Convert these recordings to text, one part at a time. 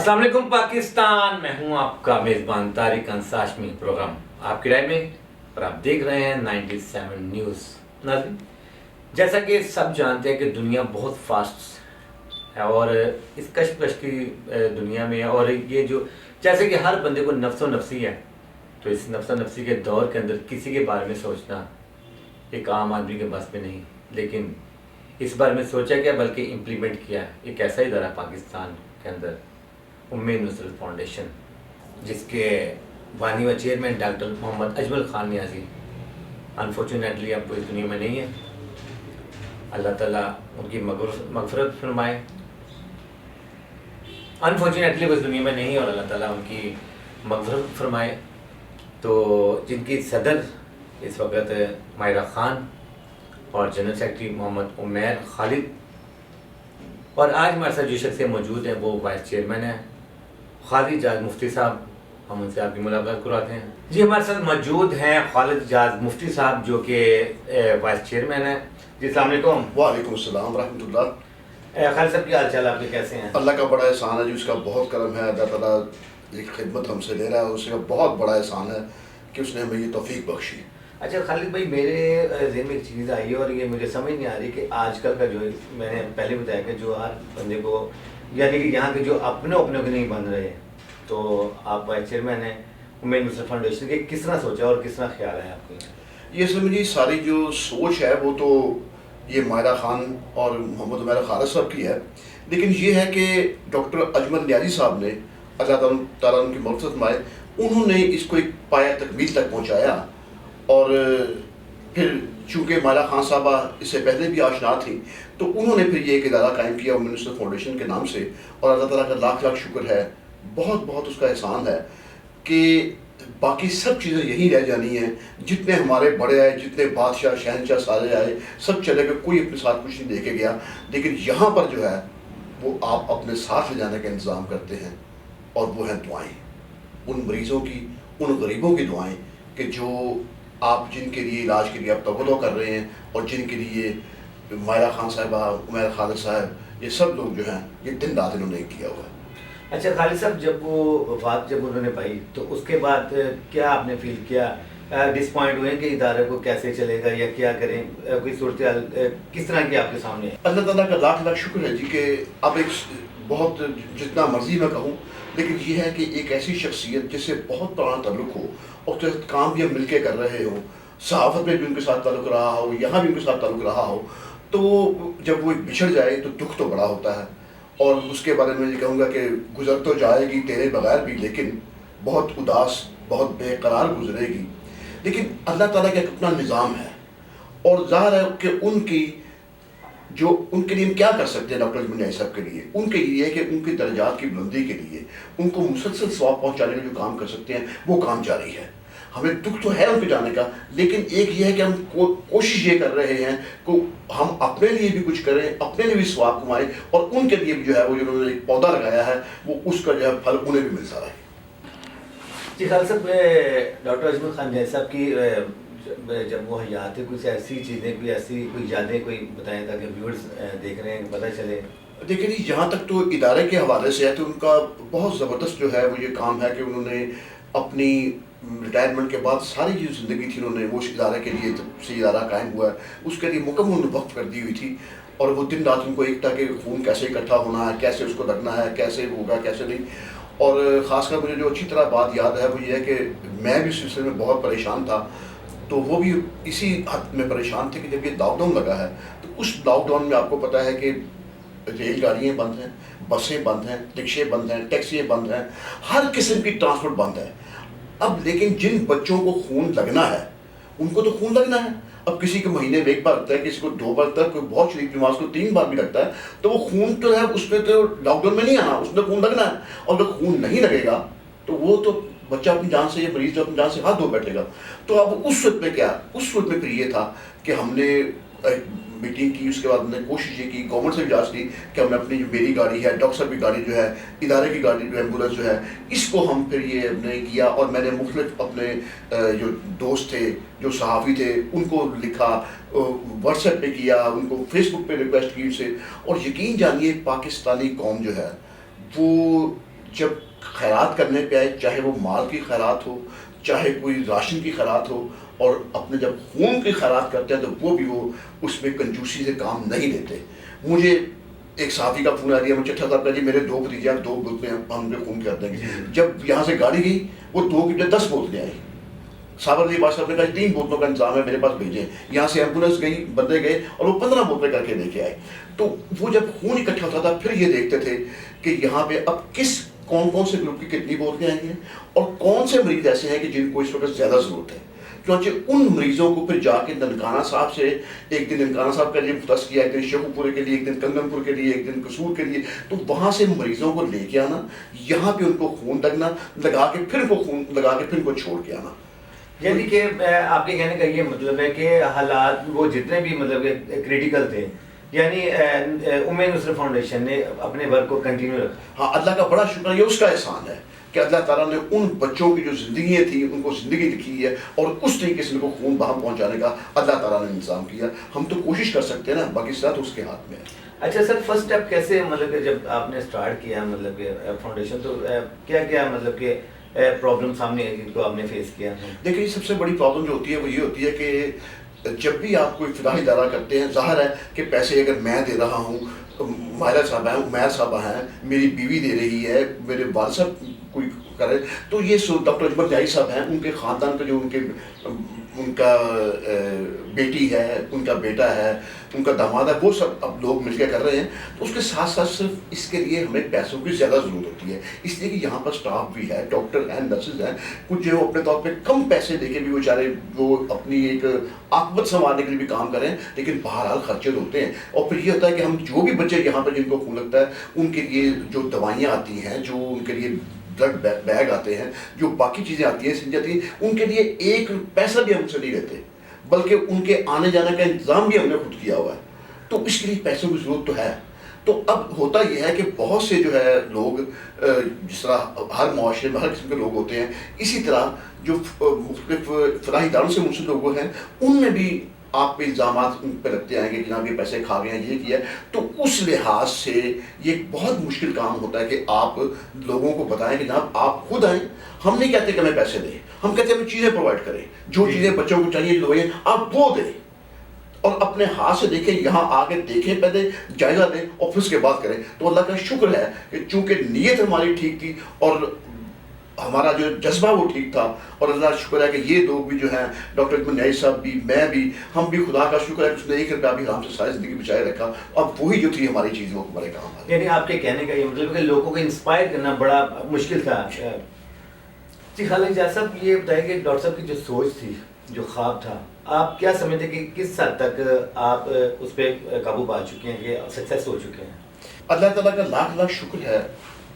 السلام علیکم پاکستان، میں ہوں آپ کا میزبان طارق انصاشمی، پروگرام آپ کی رائے میں، اور آپ دیکھ رہے ہیں 97 نیوز۔ ناظرین، جیسا کہ سب جانتے ہیں کہ دنیا بہت فاسٹ ہے، اور اس کشمکش کی دنیا میں، اور یہ جو جیسے کہ ہر بندے کو نفس و نفسی ہے، تو اس نفس و نفسی کے دور کے اندر کسی کے بارے میں سوچنا ایک عام آدمی کے بس میں نہیں، لیکن اس بارے میں سوچا گیا بلکہ امپلیمنٹ کیا ایک ایسا ادارہ پاکستان کے اندر، نصرت فاؤنڈیشن، جس کے بانی و چیئرمین ڈاکٹر محمد اجمل خان نیازی انفارچونیٹلی اب اس دنیا میں نہیں ہے۔ اللہ تعالیٰ ان کی مغفرت فرمائے۔ انفارچونیٹلی وہ اس دنیا میں نہیں، اور اللہ تعالیٰ ان کی مغفرت فرمائے۔ تو جن کی صدر اس وقت ماہرہ خان اور جنرل سیکرٹری محمد عمیر خالد، اور آج ہمارے ساتھ جو شخصیت موجود ہیں وہ وائس چیئرمین ہیں خالد اجاز مفتی صاحب، ہم ان سے آپ کی ملاقات کراتے ہیں۔ جی، ہمارے ساتھ موجود ہیں خالد اجاز مفتی صاحب جو کہ وائس چیئرمین ہیں۔ جی السلام علیکم۔ وعلیکم السلام ورحمۃ اللہ۔ خالد صاحب، کیا حال چال آپ کے، کیسے ہیں؟ اللہ کا بڑا احسان ہے جی، اس کا بہت کرم ہے، اللہ تعالیٰ ایک خدمت ہم سے لے رہا ہے، اس کا بہت بڑا احسان ہے کہ اس نے ہمیں یہ توفیق بخشی۔ اچھا خالد بھائی، میرے ذہن میں ایک چیز آئی ہے اور یہ مجھے سمجھ نہیں آ رہی کہ آج کل کا جو میں نے پہلے بتایا کہ جو ہر بندے کو، یعنی کہ یہاں کے جو اپنے کو نہیں بن رہے، تو آپ وائس چیئرمین ہیں نصرت فاؤنڈیشن کے، کس طرح سوچا اور کس طرح خیال ہے آپ کو؟ یہ سمجھیے ساری جو سوچ ہے وہ تو یہ ماہرہ خان اور محمد عمیر خالد صاحب کی ہے، لیکن یہ ہے کہ ڈاکٹر اجمل نیازی صاحب نے، اللہ تعالیٰ ان کی مغفرت فرمائے، انہوں نے اس کو ایک پایہ تکمیل تک پہنچایا۔ اور پھر چونکہ ماہرہ خان صاحبہ اس سے پہلے بھی آشنا تھی، تو انہوں نے پھر یہ ایک ادارہ قائم کیا نصرت فاؤنڈیشن کے نام سے، اور اللہ تعالیٰ کا لاکھ لاکھ شکر ہے، بہت بہت اس کا احسان ہے کہ باقی سب چیزیں یہی رہ جانی ہیں، جتنے ہمارے بڑے آئے، جتنے بادشاہ شہنشاہ سارے آئے، سب چلے گئے، کوئی اپنے ساتھ کچھ نہیں لے کے گیا، لیکن یہاں پر جو ہے وہ آپ اپنے ساتھ لے جانے کا انتظام کرتے ہیں، اور وہ ہیں دعائیں، ان مریضوں کی، ان غریبوں کی دعائیں، کہ جو آپ جن کے لیے علاج کے لیے آپ توقع کر رہے ہیں، اور جن کے لیے ماہرہ خان صاحبہ، عمیر خالد صاحب، یہ سب لوگ جو ہیں یہ دن رات انہوں نے کیا ہوا ہے۔ اچھا خالد صاحب، جب وہ وفات جب انہوں نے پائی تو اس کے بعد کیا آپ نے فیل کیا؟ ڈس پوائنٹ ہوئے کہ ادارے کو کیسے چلے گا یا کیا کریں؟ کوئی صورتحال کس طرح کی آپ کے سامنے ہے؟ اللہ تعالیٰ کا لاکھ لاکھ شکر ہے جی کہ اب ایک بہت، جتنا مرضی میں کہوں، لیکن یہ ہے کہ ایک ایسی شخصیت جس سے بہت پرانا تعلق ہو، اور جو کام بھی ہم مل کے کر رہے ہوں، صحافت میں بھی ان کے ساتھ تعلق رہا ہو، یہاں بھی ان کے ساتھ تعلق رہا ہو، تو جب وہ بچھڑ جائے تو دکھ تو بڑا ہوتا ہے۔ اور اس کے بارے میں یہ کہوں گا کہ گزر تو جائے گی تیرے بغیر بھی، لیکن بہت اداس، بہت بے قرار گزرے گی، لیکن اللہ تعالیٰ کا ایک اپنا نظام ہے، اور ظاہر ہے کہ ان کی جو ان کے لیے ہم کیا کر سکتے ہیں ڈاکٹر اجمل نیازی صاحب کے لیے، ان کے لیے کہ ان کی درجات کی بلندی کے لیے ان کو مسلسل ثواب پہنچانے کا جو کام کر سکتے ہیں وہ کام جاری ہے۔ ہمیں دکھ تو ہے ان کے جانے کا، لیکن ایک یہ ہے کہ ہم کوشش یہ کر رہے ہیں کہ ہم اپنے لیے بھی کچھ کریں، اپنے لیے بھی ثواب کمائیں، اور ان کے لیے بھی جو ہے وہ انہوں نے ایک پودا لگایا ہے، وہ اس کا جو ہے پھل انہیں بھی ملتا رہے۔ جی خالد صاحب، ڈاکٹر اجمل خان نیازی صاحب کی جب وہ حیات ہے، کچھ ایسی چیزیں، کوئی ایسی کوئی یادیں کوئی بتائیں تاکہ ویورز دیکھ رہے ہیں پتہ چلے؟ دیکھیں جی، جہاں تک تو ادارے کے حوالے سے ہے تو ان کا بہت زبردست جو ہے وہ یہ کام ہے کہ انہوں نے اپنی ریٹائرمنٹ کے بعد ساری جو زندگی تھی انہوں نے وہ اس ادارے کے لیے، جب سے ادارہ قائم ہوا ہے اس کے لیے مکمل وقف کر دی ہوئی تھی، اور وہ دن رات ان کو ایک تھا کہ خون کیسے اکٹھا ہونا ہے، کیسے اس کو رکھنا ہے، کیسے ہوگا کیسے نہیں۔ اور خاص کر مجھے جو اچھی طرح بات یاد ہے وہ یہ ہے کہ میں بھی اس سلسلے میں بہت پریشان تھا، تو وہ بھی اسی حد میں پریشان تھے کہ جب یہ لاک ڈاؤن لگا ہے تو اس لاک ڈاؤن میں آپ کو پتہ ہے کہ ریل گاڑیاں بند ہیں، بسیں بند ہیں، رکشے بند ہیں، ٹیکسیاں بند ہیں، ہر قسم کی ٹرانسپورٹ بند ہے۔ اب لیکن جن بچوں کو خون لگنا ہے ان کو تو خون لگنا ہے، اب کسی کے مہینے میں ایک بار لگتا ہے، کسی کو 2 بار لگتا ہے، کوئی بہت شریف نماز کو 3 بار بھی لگتا ہے، تو وہ خون تو ہے اس میں تو لاک ڈاؤن میں نہیں آنا، اس میں خون لگنا ہے، اور اگر خون نہیں لگے گا تو وہ تو بچہ اپنی جان سے، یہ مریض جو اپنی جان سے ہاتھ دھو بیٹھے گا۔ تو اب اس وقت میں کیا، اس وقت میں پھر یہ تھا کہ ہم نے میٹنگ کی، اس کے بعد ہم نے کوشش یہ کی، گورنمنٹ سے بھی اجازت لی کہ ہم نے اپنی جو میری گاڑی ہے، ڈاکٹر صاحب کی گاڑی جو ہے، ادارے کی گاڑی جو ایمبولینس جو ہے، اس کو ہم پھر یہ ہم نے کیا، اور میں نے مختلف اپنے جو دوست تھے، جو صحافی تھے، ان کو لکھا، واٹس ایپ پہ کیا، ان کو فیس بک پہ ریکویسٹ کی اسے، اور یقین جانیے پاکستانی قوم جو ہے وہ جب خیرات کرنے پہ آئے، چاہے وہ مال کی خیرات ہو، چاہے کوئی راشن کی خیرات ہو، اور اپنے جب خون کی خیرات کرتے ہیں تو وہ بھی وہ اس میں کنجوسی سے کام نہیں لیتے. مجھے ایک ساتھی کا فون آ دیا، مجھے 6 صاحب کا جی میرے 2 بھتیجے ہیں، 2 بوتلیں ہم نے خون کر دیں گے. جب یہاں سے گاڑی گئی وہ 2 کی بجائے 10 بوتلیں آئی. صابر علی بادشاہ نے کہا 3 بوتلوں کا انتظام ہے میرے پاس بھیجیں. یہاں سے ایمبولینس گئی، بندے گئے اور وہ 15 بوتلیں کر کے لے کے آئے. تو وہ جب خون اکٹھا ہوتا تھا پھر یہ دیکھتے تھے کہ یہاں پہ اب کون سے گروپ کی کتنی بوتلیں آئی ہیں اور کون سے مریض ایسے ہیں کہ جن کو اس وقت زیادہ ضرورت ہے. چنانچہ ان مریضوں کو پھر جا کے ننکانہ صاحب سے ایک دن ننکانہ صاحب کے لیے مختص کیا، ایک دن شیخو پورے کے لیے، ایک دن کنگن پور کے لیے، ایک دن قصور کے لیے. تو وہاں سے مریضوں کو لے کے آنا، یہاں پہ ان کو خون لگا کے پھر ان کو خون لگا کے پھر ان کو چھوڑ کے آنا. یعنی کہ آپ کے کہنے کا یہ مطلب ہے کہ حالات وہ جتنے بھی مطلب کریٹیکل تھے، یعنی امید نصرت فاؤنڈیشن نے اپنے ورک کو کنٹینیو رکھا. ہاں، اللہ کا بڑا شکر، یہ اس کا احسان ہے کہ اللہ تعالیٰ نے ان بچوں کی جو زندگیاں تھیں ان کو زندگی دکھی ہے اور اس طریقے سے ان کو خون وہاں پہنچانے کا اللہ تعالیٰ نے انتظام کیا. ہم تو کوشش کر سکتے ہیں نا، باقی ساتھ اس کے ہاتھ میں ہے. اچھا سر، فرسٹ اسٹیپ کیسے مطلب کہ جب آپ نے اسٹارٹ کیا مطلب کہ فاؤنڈیشن، تو کیا مطلب کہ پرابلم سامنے ہے جن کو آپ نے فیس کیا؟ دیکھیں، سب سے بڑی پرابلم جو ہوتی ہے وہ یہ ہوتی ہے کہ جب بھی آپ کوئی فلاحی ادارہ کرتے ہیں، ظاہر ہے کہ پیسے اگر میں دے رہا ہوں، ماہرہ صاحبہ ہیں، عمیر صاحبہ ہیں، میری بیوی دے رہی ہے، میرے والد صاحب کوئی کرے، تو یہ ڈاکٹر اجمل نیائی صاحب ہیں، ان کے خاندان کا جو ان کا بیٹی ہے، ان کا بیٹا ہے، ان کا داماد ہے، وہ سب اب لوگ مل کے کر رہے ہیں. تو اس کے ساتھ ساتھ صرف اس کے لیے ہمیں پیسوں کی زیادہ ضرورت ہوتی ہے، اس لیے کہ یہاں پر اسٹاف بھی ہے، ڈاکٹر ہیں، نرسز ہیں، کچھ جو اپنے طور پہ کم پیسے دے کے بھی بیچارے وہ اپنی ایک عاقبت سنوارنے کے لیے بھی کام کریں، لیکن بہرحال خرچے ہوتے ہیں. اور پھر یہ ہوتا ہے کہ ہم جو بھی بچے یہاں پر جن کو خون لگتا ہے ان کے لیے جو دوائیاں آتی ہیں، جو ان کے لیے بلڈ بیگ آتے ہیں، جو باقی چیزیں آتی ہیں سن جاتی ہیں، ان کے لیے 1 پیسہ بھی ہم سے نہیں لیتے، بلکہ ان کے آنے جانے کا انتظام بھی ہم نے خود کیا ہوا ہے. تو اس کے لیے پیسوں کی ضرورت تو ہے. تو اب ہوتا یہ ہے کہ بہت سے جو ہے لوگ، جس طرح ہر معاشرے میں ہر قسم کے لوگ ہوتے ہیں، اسی طرح جو مختلف فلاحی اداروں سے منسلک لوگ ہیں ان میں بھی آپ پہ الزامات ان پہ لگتے آئیں گے کہ جناب یہ پیسے کھا گئے ہیں، یہ کیا ہے. تو اس لحاظ سے یہ ایک بہت مشکل کام ہوتا ہے کہ آپ لوگوں کو بتائیں کہ جناب آپ خود آئیں. ہم نہیں کہتے کہ ہمیں پیسے دیں، ہم کہتے ہیں ہمیں چیزیں پرووائڈ کریں، جو چیزیں بچوں کو چاہیے دوائیں آپ وہ دیں، اور اپنے ہاتھ سے دیکھیں، یہاں آگے دیکھیں، پہلے جائزہ دیں اور پھر اس کے بعد کریں. تو اللہ کا شکر ہے کہ چونکہ نیت ہماری ٹھیک تھی اور ہمارا جو جذبہ وہ ٹھیک تھا، اور اللہ کا شکر ہے کہ یہ لوگ بھی جو ہیں، ڈاکٹر اجمل نیائی صاحب بھی، میں بھی، ہم بھی، خدا کا شکر ہے کہ اس نے 1 روپیہ بھی ہم سے ساری زندگی بچائے رکھا. اب وہی جو تھی ہماری چیز وہ ہمارے کام آ گئی. یعنی آپ کے کہنے کا یہ مطلب کہ لوگوں کو انسپائر کرنا بڑا مشکل تھا. جی خالد جا صاحب، یہ بتائیں کہ ڈاکٹر صاحب کی جو سوچ تھی، جو خواب تھا، آپ کیا سمجھتے کہ کس حد تک آپ اس پہ قابو پا چکے ہیں کہ سکسیس ہو چکے ہیں؟ اللہ تعالیٰ کا لاکھ لاکھ شکر ہے،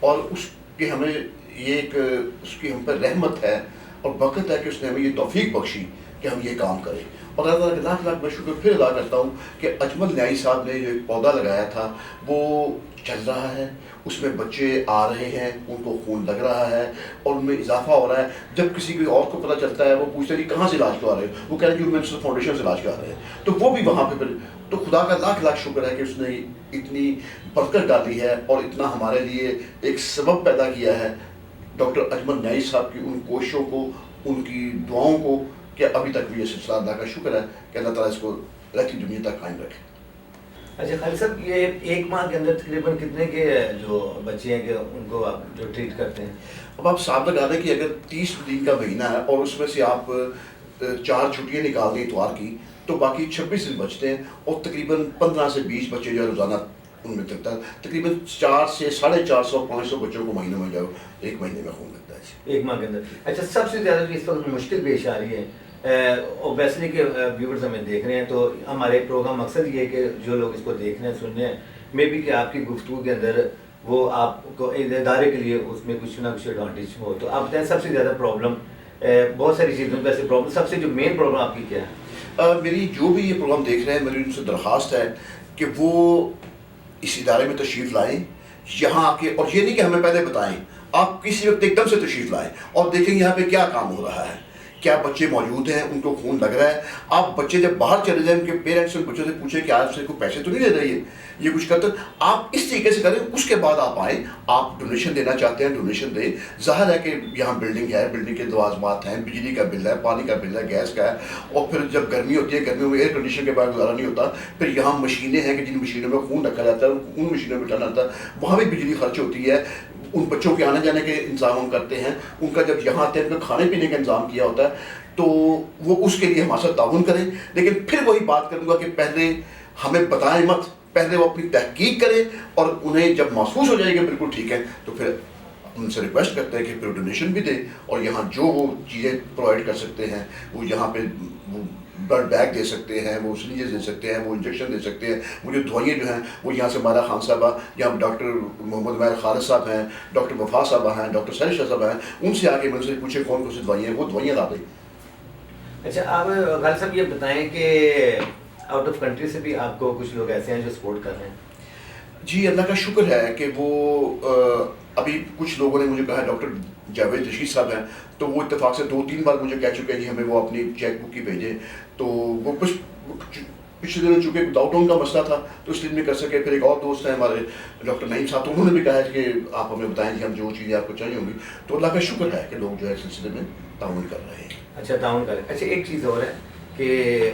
اور اس کے ہمیں یہ ایک اس کی ہم پر رحمت ہے اور برکت ہے کہ اس نے ہمیں یہ توفیق بخشی کہ ہم یہ کام کریں. اور اللہ تعالیٰ کا لاکھ لاکھ میں شکر پھر ادا کرتا ہوں کہ اجمل نیائی صاحب نے جو ایک پودا لگایا تھا وہ چل رہا ہے، اس میں بچے آ رہے ہیں، ان کو خون لگ رہا ہے اور ان میں اضافہ ہو رہا ہے. جب کسی کوئی اور کو پتہ چلتا ہے وہ پوچھتے ہیں کہاں سے علاج کروا رہے ہیں، وہ کہہ رہے ہیں کہ یونیورسل فاؤنڈیشن سے علاج کروا رہے ہیں. تو وہ بھی وہاں پہ پھر تو خدا کا لاکھ لاکھ شکر ہے کہ اس نے اتنی برکت ڈالی ہے اور اتنا ہمارے لیے ایک سبب پیدا کیا ہے ڈاکٹر اجمل نیائی صاحب کی ان کوششوں کو، ان کی دعاؤں کو، کہ ابھی تک بھی یہ سلسلہ اللہ کا شکر ہے کہ اللہ تعالیٰ اس کو رہتی دنیا تک قائم رکھے. اچھا خالد صاحب، یہ 1 ماہ کے اندر تقریباً کتنے کے جو بچے ہیں کہ ان کو آپ جو ٹریٹ کرتے ہیں؟ اب آپ صاحب لگا دیں کہ اگر 30 دن کا مہینہ ہے اور اس میں سے آپ 4 چھٹیاں نکال دیں اتوار کی، تو باقی 26 دن بچتے ہیں، اور تقریباً 15 سے 20 بچے جو ہے روزانہ ان میں تکتا ہے. تقریباً 400 سے 450 500 بچوں کو مہینے میں جو 1 مہینے میں خون لگتا ہے 1 ماہ کے اندر. اچھا، سب سے زیادہ جو اس وقت مشکل پیش آ رہی ہے، اوبیسلی کہ ویورز ہمیں دیکھ رہے ہیں، تو ہمارے پروگرام مقصد یہ ہے کہ جو لوگ اس کو دیکھ رہے ہیں، سن رہے ہیں، مے بی کہ آپ کی گفتگو کے اندر وہ آپ کو ادارے کے لیے اس میں کچھ نہ کچھ ایڈوانٹیج ہو. تو آپ بتائیں سب سے زیادہ پرابلم، بہت ساری چیزوں پہ ایسے پرابلم، سب سے جو مین پرابلم آپ کی کیا ہے؟ میری جو بھی یہ پروگرام دیکھ رہے ہیں، میری ان سے درخواست ہے کہ وہ اس ادارے میں تشریف لائیں یہاں آ کے، اور یہ نہیں کہ ہمیں پہلے بتائیں، آپ کسی وقت ایک دم سے تشریف لائیں اور دیکھیں یہاں پہ کیا کام ہو رہا ہے، کیا بچے موجود ہیں, ان کو خون لگ رہا ہے. آپ بچے جب باہر چلے جائیں ان کے پیرنٹس ان بچوں سے پوچھیں کہ آپ سے کوئی پیسے تو نہیں دے رہی ہے, یہ کچھ کرتے, آپ اس طریقے سے کریں. اس کے بعد آپ آئیں, آپ ڈونیشن دینا چاہتے ہیں ڈونیشن دیں. ظاہر ہے کہ یہاں بلڈنگ ہے, بلڈنگ کے لوازمات ہیں, بجلی کا بل ہے, پانی کا بل ہے, گیس کا ہے, اور پھر جب گرمی ہوتی ہے گرمیوں میں ایئر کنڈیشن کے بعد گزارا نہیں ہوتا. پھر یہاں مشینیں ہیں کہ جن مشینوں میں خون رکھا جاتا ہے, ان مشینوں میں ڈالا جاتا ہے, وہاں بھی بجلی خرچ ہوتی ہے. ان بچوں کے آنے جانے کے انتظام ہم کرتے ہیں, ان کا جب یہاں آتے ہیں ان کا کھانے پینے کا انتظام کیا ہوتا ہے, تو وہ اس کے لیے ہمارے ساتھ تعاون کریں. لیکن پھر وہی بات کروں گا کہ پہلے ہمیں بتائیں مت, پہلے وہ اپنی تحقیق کریں, اور انہیں جب محسوس ہو جائے گا بالکل ٹھیک ہے تو پھر ان سے ریکویسٹ کرتے ہیں کہ پھر ڈونیشن بھی دیں, اور یہاں جو وہ چیزیں پرووائڈ کر سکتے ہیں, وہ یہاں پہ وہ بلڈ بیگ دے سکتے ہیں, وہ سرنجز دے سکتے ہیں, وہ انجیکشن دے سکتے ہیں, وہ جو دوائیاں جو ہیں وہ یہاں سے مارا خان صاحبہ, یہاں ڈاکٹر محمد ماہر خالد صاحب ہیں, ڈاکٹر وفا صاحبہ ہیں, ڈاکٹر سہر شاہ صاحب ہیں, ان سے آ کے ان سے پوچھیں کون کون سی دوائیاں ہیں, وہ دوائیاں لا دیں. اچھا, آپ غالب صاحب یہ بتائیں کہ آؤٹ آف کنٹری سے بھی آپ کو کچھ لوگ ایسے ہیں جو سپورٹ کر رہے ہیں؟ جی اللہ کا شکر ہے کہ وہ ابھی کچھ لوگوں نے مجھے کہا, ڈاکٹر جاوید رشید صاحب ہیں, تو وہ اتفاق سے 2-3 بار مجھے کہہ چکے ہیں کہ ہمیں وہ اپنی چیک بک کی بھیجیں. تو وہ پچھلے دنوں چونکہ لاک ڈاؤن کا مسئلہ تھا تو اس لیے نہیں کر سکے. پھر ایک اور دوست ہیں ہمارے ڈاکٹر نعیم صاحب, تو انہوں نے بھی کہا ہے کہ آپ ہمیں بتائیں کہ ہم جو چیزیں آپ کو چاہیے ہوں گی. تو اللہ کا شکر ہے کہ لوگ جو ہے اس سلسلے میں تعاون کر رہے ہیں. اچھا, تعاون کریں. اچھا, ایک چیز اور ہے کہ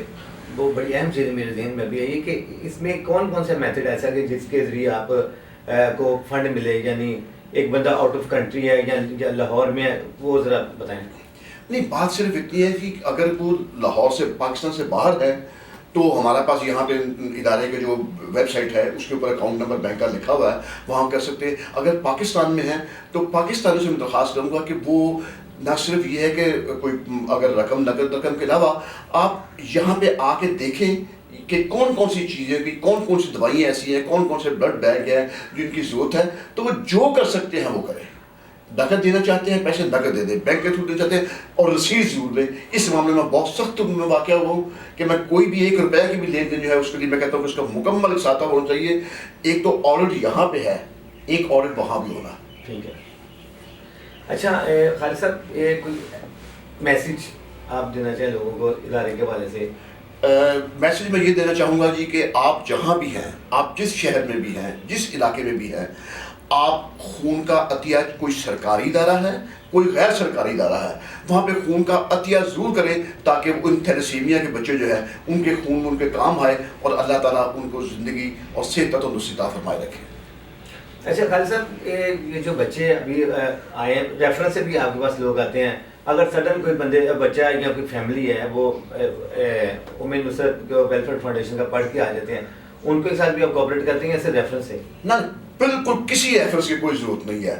وہ بڑی اہم چیز میرے ذہن میں بھی ہے یہ کہ اس میں کون کون سے میتھڈ ایسا کہ جس کے ذریعے آپ کو فنڈ ملے, یعنی ایک بندہ آؤٹ آف کنٹری ہے یا لاہور میں ہے, وہ ذرا بتائیں. نہیں, بات صرف اتنی ہے کہ اگر وہ لاہور سے پاکستان سے باہر ہے تو ہمارے پاس یہاں پہ ادارے کے جو ویب سائٹ ہے اس کے اوپر اکاؤنٹ نمبر بینک کا لکھا ہوا ہے, وہاں کر سکتے ہیں. اگر پاکستان میں ہیں تو پاکستانیوں سے میں درخواست کروں گا کہ وہ نہ صرف یہ ہے کہ کوئی اگر نقد رقم کے علاوہ آپ یہاں پہ آ کے دیکھیں کہ کون کون سی چیزیں کی, کون کون سی دوائیاں ایسی ہیں, کون کون سے بلڈ بیگ ہیں جن کی ضرورت ہے, تو وہ جو کر سکتے ہیں وہ کریں. نقد دینا چاہتے ہیں پیسے نقد دے دیں, بینک کے تھرو دینا چاہتے ہیں اور رسید ضرور دیں. اس معاملے میں بہت سخت میں واقع ہوا ہوں کہ میں کوئی بھی 1 روپے کی بھی لین دین جو ہے اس کے لیے میں کہتا ہوں کہ اس کا مکمل ساتھ ہونا چاہیے. ایک تو آڈٹ یہاں پہ ہے, ایک آڈٹ وہاں بھی ہونا. ٹھیک ہے. اچھا خالد صاحب, کوئی میسیج آپ دینا چاہیں لوگوں کو ادارے کے حوالے سے؟ میسیج میں یہ دینا چاہوں گا جی کہ آپ جہاں بھی ہیں, آپ جس شہر میں بھی ہیں, جس علاقے میں بھی ہیں, آپ خون کا عطیہ, کوئی سرکاری ادارہ ہے کوئی غیر سرکاری ادارہ ہے, وہاں پہ خون کا عطیہ ضرور کریں تاکہ ان تھیلیسیمیا کے بچے جو ہیں ان کے خون ان کے کام آئے اور اللہ تعالیٰ ان کو زندگی اور صحت و تندرستی عطا فرمائے رکھے. اچھا خالد صاحب, یہ جو بچے ابھی آئے ہیں, ریفرنس سے بھی آپ کے پاس لوگ آتے ہیں, اگر سڈن کوئی بچہ یا کوئی فیملی ہے وہ وومن نصرت ویلفیئر فاؤنڈیشن کا پڑھ کے آ جاتے ہیں, ان کے ساتھ بھی آپ کوآپریٹ کرتے ہیں ایسے ریفرنس سے؟ نہ, بالکل کسی ریفرنس کی کوئی ضرورت نہیں ہے.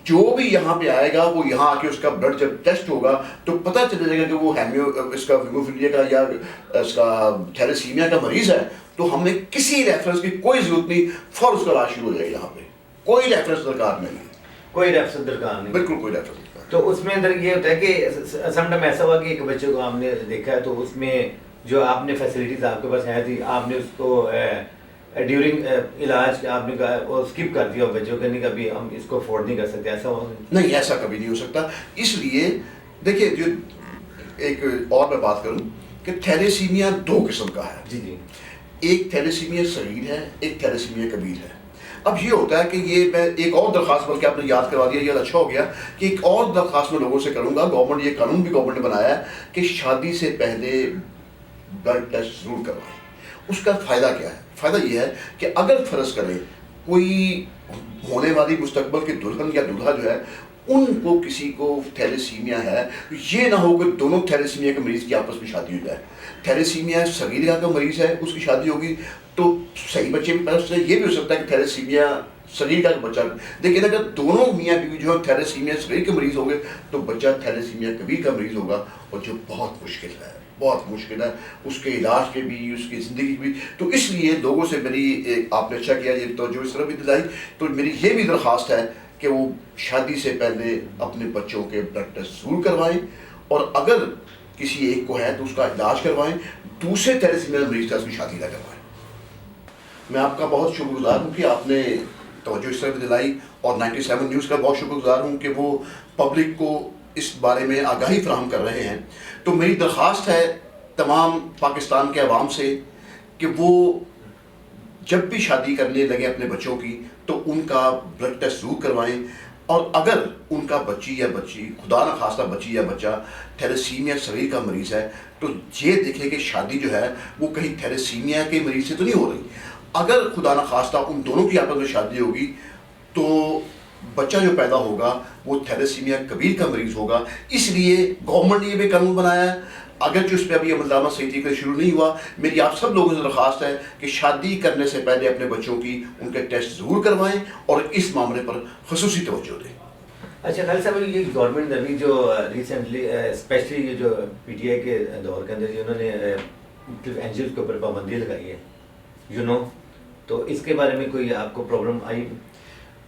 جو بھی یہاں پہ آئے گا وہ یہاں آ کے اس کا بلڈ جب ٹیسٹ ہوگا تو پتہ چل جائے گا کہ وہ اس کا ہیموفیلیا کا یا اس کا تھیلیسیمیا کا مریض ہے, تو ہمیں کسی ریفرنس کی کوئی ضرورت نہیں, فوراً اس کا علاج شروع ہو جائے گا. یہاں پہ کوئی ریفرنس درکار نہیں ہے, کوئی ریفرنس درکار نہیں, بالکل کوئی ریفرنس. تو اس میں اندر یہ ہوتا ہے کہ سم ٹائم ایسا ہوا کہ ایک بچے کو آپ نے دیکھا ہے تو اس میں جو آپ نے فیسلٹیز آپ کے پاس ہے تھی, آپ نے اس کو ڈیورنگ علاج آپ نے اسکپ کر دیا بچوں کے, نہیں کبھی ہم اس کو افورڈ نہیں کر سکتے, ایسا ہو نہیں, ایسا کبھی نہیں ہو سکتا. اس لیے دیکھیے, جو ایک اور میں بات کروں کہ تھیلیسیمیا 2 قسم کا ہے. جی جی. ایک تھیلیسیمیا صغیر ہے, ایک تھیلیسیمیا کبیر ہے. اب یہ ہوتا ہے کہ یہ میں ایک اور درخواست, بلکہ آپ نے یاد کروا دیا, یہ اچھا ہو گیا کہ ایک اور درخواست میں لوگوں سے کروں گا. گورنمنٹ, یہ قانون بھی گورنمنٹ نے بنایا ہے کہ شادی سے پہلے بلڈ ٹیسٹ ضرور کروائیں. اس کا فائدہ کیا ہے؟ فائدہ یہ ہے کہ اگر فرض کریں کوئی ہونے والی مستقبل کے دلہن یا دولہا جو ہے ان کو کسی کو تھیلیسیمیا ہے, یہ نہ ہو کہ دونوں تھیلیسیمیا کے مریض کی آپس میں شادی ہو جائے. تھیلیسیمیا صغیرہ کا مریض ہے, اس کی شادی ہوگی تو صحیح بچے بھی پیدا ہو سکتے ہیں. یہ بھی ہو سکتا ہے کہ تھیلیسیمیا صغیر کا بچہ, لیکن اگر دونوں میاں بیوی جو ہے تھیلیسیمیا صغیر کے مریض ہوں گے تو بچہ تھیلیسیمیا کبیر کا مریض ہوگا, اور جو بہت مشکل ہے, بہت مشکل ہے اس کے علاج کے بھی, اس کی زندگی بھی. تو اس لیے لوگوں سے میری, آپ نے اچھا کیا یہ توجہ اس طرح بھی دلائی, تو میری یہ بھی درخواست ہے کہ وہ شادی سے پہلے اپنے بچوں کے بلڈ ٹیسٹ ضرور کروائیں, اور اگر کسی ایک کو ہے تو اس کا علاج کروائیں, دوسرے تھیلیسیمیا مریض کا اس کی شادی نہ کروائیں. میں آپ کا بہت شکر گزار ہوں کہ آپ نے توجہ اس طرح بھی دلائی, اور 97 نیوز کا بہت شکر گزار ہوں کہ وہ پبلک کو اس بارے میں آگاہی فراہم کر رہے ہیں. تو میری درخواست ہے تمام پاکستان کے عوام سے کہ وہ جب بھی شادی کرنے لگے اپنے بچوں کی تو ان کا بلڈ ٹیسٹ ضرور کروائیں. اور اگر ان کا بچی یا بچی، خدا نخواستہ بچی یا بچہ تھیلیسیمیا صغیر کا مریض ہے تو یہ دیکھیں کہ شادی جو ہے وہ کہیں تھیلیسیمیا کے مریض سے تو نہیں ہو رہی. اگر خدا نخواستہ ان دونوں کی آپس میں شادی ہوگی تو بچہ جو پیدا ہوگا وہ تھیلیسیمیا کبیر کا مریض ہوگا. اس لیے گورنمنٹ نے یہ بھی قانون بنایا ہے. اگرچہ اس پہ ابھی عمل درآمد صحیح طریقے سے شروع نہیں ہوا، میری آپ سب لوگوں سے درخواست ہے کہ شادی کرنے سے پہلے اپنے بچوں کی ان کے ٹیسٹ ضرور کروائیں اور اس معاملے پر خصوصی توجہ دیں. اچھا خالد صاحب، یہ گورنمنٹ نے ابھی جو ریسنٹلی اسپیشلی یہ جو پی ٹی آئی کے دور کے اندر انہوں نے مختلف این جی اوز کے اوپر پابندی لگائی ہے تو اس کے بارے میں کوئی آپ کو پرابلم آئی؟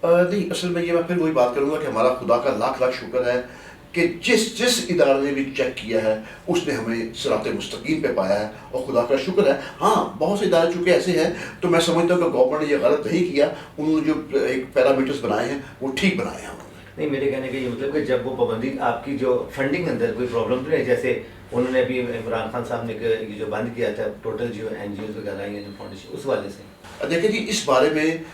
نہیں، اصل میں یہ میں پھر وہی بات کروں گا کہ ہمارا خدا کا لاکھ لاکھ شکر ہے کہ جس ادارے نے بھی چیک کیا ہے اس نے ہمیں صراط مستقیم پہ پایا ہے اور خدا کا شکر ہے. ہاں، بہت سے ادارے چونکہ ایسے ہیں تو میں سمجھتا ہوں کہ گورنمنٹ نے یہ غلط نہیں کیا. انہوں نے جو ایک پیرامیٹرز بنائے ہیں وہ ٹھیک بنائے ہیں. نہیں، میرے کہنے کا یہ مطلب کہ جب وہ پابندی آپ کی جو فنڈنگ اندر کوئی پرابلم تو نہیں، جیسے انہوں نے ابھی عمران خان صاحب نے یہ جو بند کیا تھا ٹوٹل جو این جی اوز وغیرہ یا فاؤنڈیشن، اس والے سے دیکھیں جی، اس بارے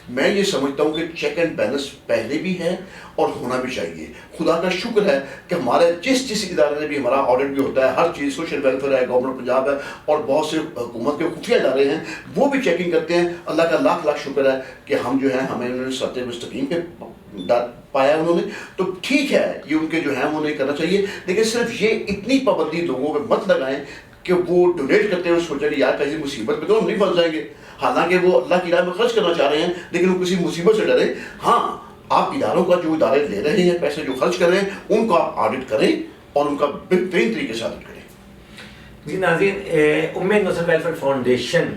میں یہ سمجھتا ہوں کہ چیک اینڈ بیلنس پہلے بھی ہے اور ہونا بھی چاہیے. خدا کا شکر ہے کہ ہمارے جس ادارے میں بھی ہمارا آڈٹ بھی ہوتا ہے، ہر چیز سوشل ویلفیئر ہے، گورنمنٹ پنجاب ہے اور بہت سے حکومت کے خفیہ ادارے ہیں وہ بھی چیکنگ کرتے ہیں. اللہ کا لاکھ لاکھ شکر ہے کہ ہم جو ہیں ہمیں انہوں نے صراط مستقیم پہ پایا انہوں نے. تو ٹھیک ہے، یہ ان کے جو ہیں وہ نہیں کرنا چاہیے، لیکن صرف یہ اتنی پابندی لوگوں پہ مت لگائیں کہ وہ ڈونیٹ کرتے ہوئے سوچیں کہ یار کسی مصیبت میں تو ہم نہیں پھنس جائیں گے. حالانکہ وہ اللہ کی راہ میں خرچ کرنا چاہ رہے ہیں لیکن وہ کسی مصیبت سے ڈرے. ہاں، آپ اداروں کا جو ادارے لے رہے ہیں پیسے جو خرچ کر رہے ہیں ان کو آپ آڈٹ کریں اور ان کا بہترین طریقے سے آڈٹ کریں. جی ناظرین، امید نصرت ویلفیئر فاؤنڈیشن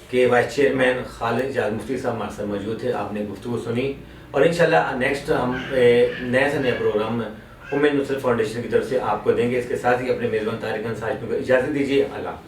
کے وائس چیئرمین خالد اعجاز مفتی صاحب ہمارے ساتھ موجود تھے. آپ نے گفتگو سنی اور انشاءاللہ نیکسٹ ہم نئے سے نیا پروگرام امید نصرت فاؤنڈیشن کی طرف سے آپ کو دیں گے. اس کے ساتھ ہی اپنے میزبان طارق انصاری کو اجازت دیجیے. اللہ